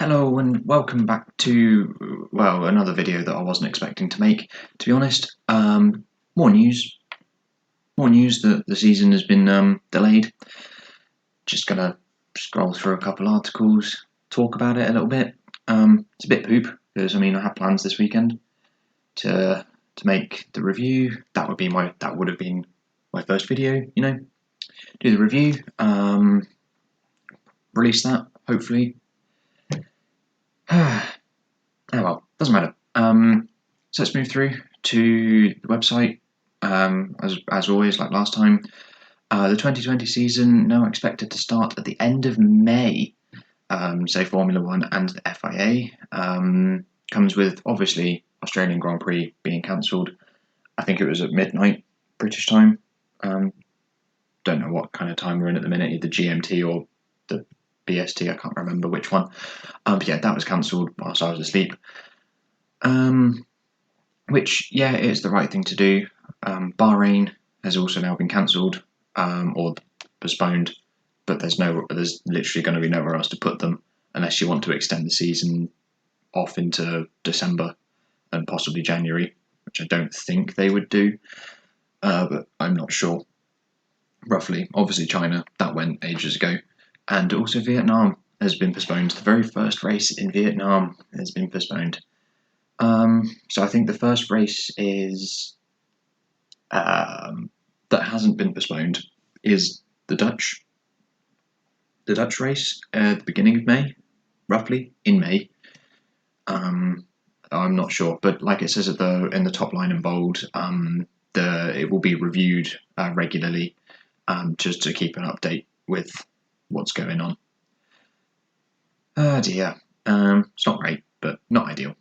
Hello and welcome back to, well, another video that I wasn't expecting to make, to be honest. More news. More news that the season has been delayed. Just gonna scroll through a couple articles, talk about it a little bit. It's a bit poop, because I had plans this weekend to make the review. That would have been my first video, do the review, release that, hopefully. Oh well, doesn't matter. So let's move through to the website. As always, like last time, the 2020 season now expected to start at the end of May. Say Formula One and the FIA comes with obviously Australian Grand Prix being cancelled. I think it was at midnight British time. Don't know what kind of time we're in at the minute, either GMT or the BST. I can't remember which one. But yeah, that was cancelled whilst I was asleep. Which, yeah, it is the right thing to do. Bahrain has also now been cancelled or postponed, but there's literally going to be nowhere else to put them unless you want to extend the season off into December and possibly January, which I don't think they would do, but I'm not sure. Roughly, obviously China, that went ages ago, and also Vietnam has been postponed. The very first race in Vietnam has been postponed. So I think the first race is that hasn't been postponed is the Dutch race at the beginning of May, roughly in May. I'm not sure, but like it says in the top line in bold, it will be reviewed regularly, just to keep an update with what's going on. Oh dear, it's not great, but not ideal.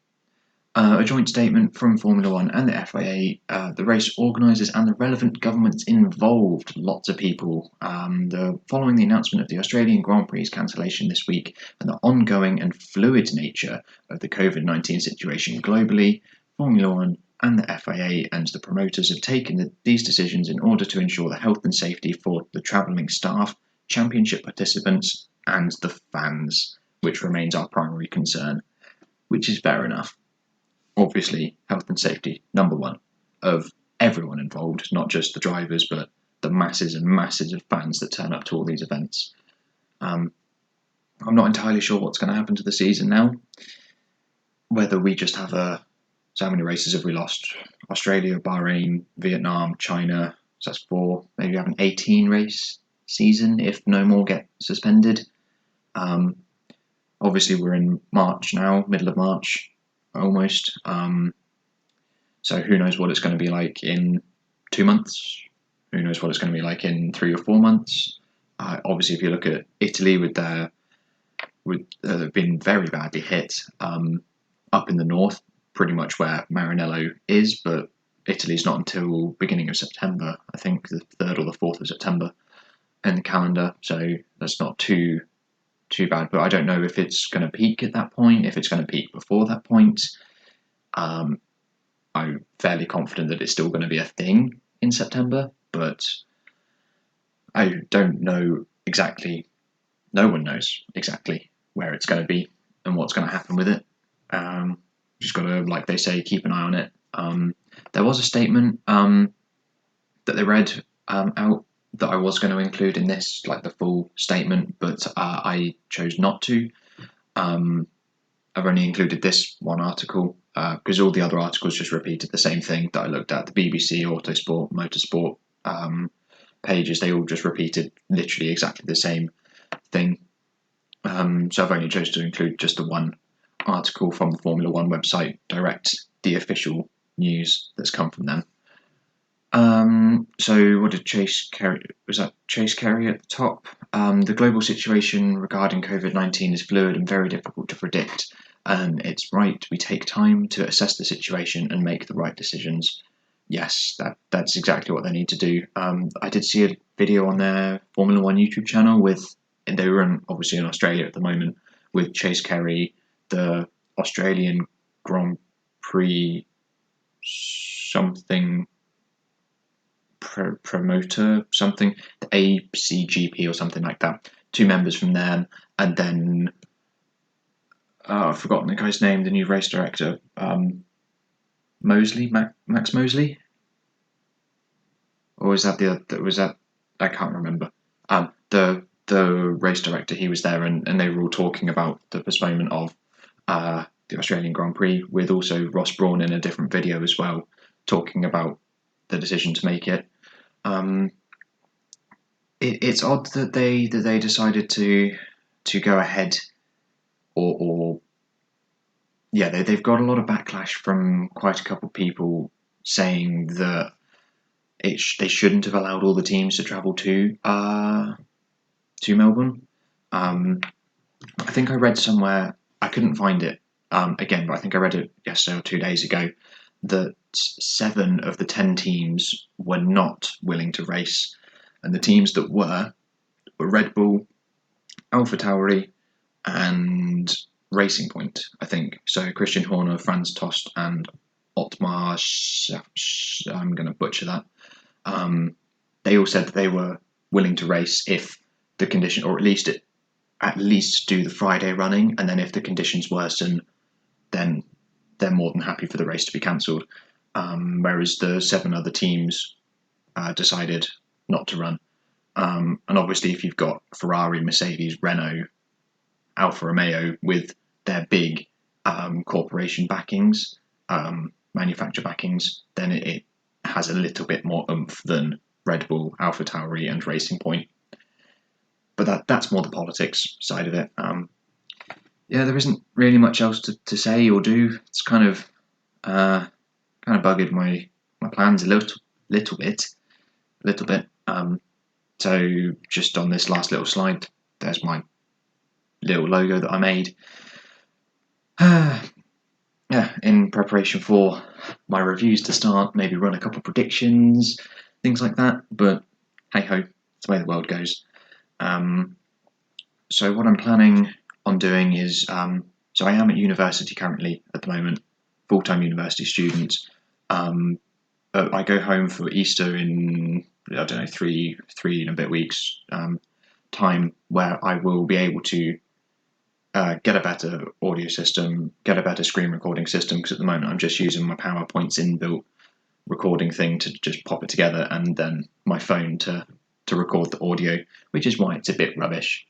A joint statement from Formula One and the FIA, the race organisers and the relevant governments involved, lots of people, following the announcement of the Australian Grand Prix cancellation this week and the ongoing and fluid nature of the COVID-19 situation globally, Formula One and the FIA and the promoters have taken these decisions in order to ensure the health and safety for the travelling staff, championship participants and the fans, which remains our primary concern, which is fair enough. Obviously, health and safety, number one, of everyone involved, not just the drivers, but the masses and masses of fans that turn up to all these events. I'm not entirely sure what's going to happen to the season now. Whether we just have so how many races have we lost? Australia, Bahrain, Vietnam, China, so that's 4. Maybe have an 18 race season if no more get suspended. Obviously, we're in March now, middle of March. Almost. So who knows what it's going to be like in 2 months? Who knows what it's going to be like in 3 or 4 months? Obviously, if you look at Italy, they've been very badly hit up in the north, pretty much where Maranello is, but Italy's not until beginning of September. I think the 3rd or the 4th of September in the calendar. So that's not too bad, but I don't know if it's going to peak at that point, if it's going to peak before that point. I'm fairly confident that it's still going to be a thing in September, but I don't know exactly. No one knows exactly where it's going to be and what's going to happen with it. Just got to, like they say, keep an eye on it. There was a statement that they read out that I was going to include in this, like the full statement, but I chose not to. I've only included this one article because all the other articles just repeated the same thing that I looked at. The BBC, Autosport, Motorsport pages, they all just repeated literally exactly the same thing. So I've only chosen to include just the one article from the Formula One website, direct, the official news that's come from them. So what did Chase Carey? Was that Chase Carey at the top? The global situation regarding COVID-19 is fluid and very difficult to predict. It's right we take time to assess the situation and make the right decisions. Yes, that's exactly what they need to do. I did see a video on their Formula One YouTube channel and they were obviously in Australia at the moment, with Chase Carey, the Australian Grand Prix something promoter, something, the ACGP or something like that. 2 members from them, and then I've forgotten the guy's name, the new race director. Mosley, Max Mosley, or was that I can't remember. The race director, he was there, and they were all talking about the postponement of the Australian Grand Prix, with also Ross Brawn in a different video as well, talking about the decision to make it. It's odd that they decided to go ahead, or yeah, they've got a lot of backlash from quite a couple of people saying that they shouldn't have allowed all the teams to travel to Melbourne. I think I read somewhere, I couldn't find it again, but I think I read it yesterday or 2 days ago, that 7 of the 10 teams were not willing to race, and the teams that were Red Bull, AlphaTauri, and Racing Point, I think. So Christian Horner, Franz Tost, and Otmar, I'm going to butcher that. They all said that they were willing to race if the condition, or at least do the Friday running, and then if the conditions worsen, then they're more than happy for the race to be cancelled. Whereas the 7 other teams decided not to run. And obviously, if you've got Ferrari, Mercedes, Renault, Alfa Romeo with their big corporation backings, manufacturer backings, then it has a little bit more oomph than Red Bull, AlphaTauri, and Racing Point. But that's more the politics side of it. Yeah, there isn't really much else to say or do. It's kind of buggered my plans a little bit. So just on this last little slide, there's my little logo that I made. Yeah, in preparation for my reviews to start, maybe run a couple of predictions, things like that. But hey ho, it's the way the world goes. So what I'm planning on doing is, so I am at university currently at the moment, full-time university student. I go home for Easter in, I don't know, three and a bit weeks time, where I will be able to get a better audio system, get a better screen recording system, because at the moment I'm just using my PowerPoint's inbuilt recording thing to just pop it together, and then my phone to record the audio, which is why it's a bit rubbish.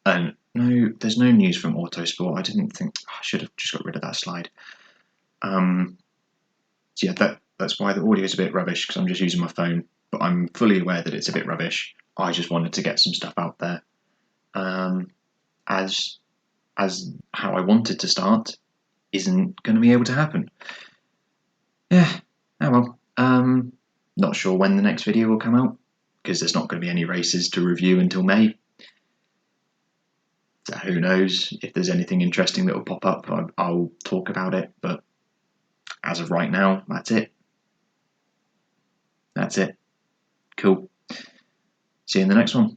And no, there's no news from Autosport. I didn't think, I should have just got rid of that slide. So yeah, that's why the audio is a bit rubbish, because I'm just using my phone, but I'm fully aware that it's a bit rubbish. I just wanted to get some stuff out there. As how I wanted to start isn't going to be able to happen. Yeah, oh well. Not sure when the next video will come out, because there's not going to be any races to review until May. So who knows, if there's anything interesting that will pop up, I'll talk about it, but as of right now, that's it. Cool. See you in the next one.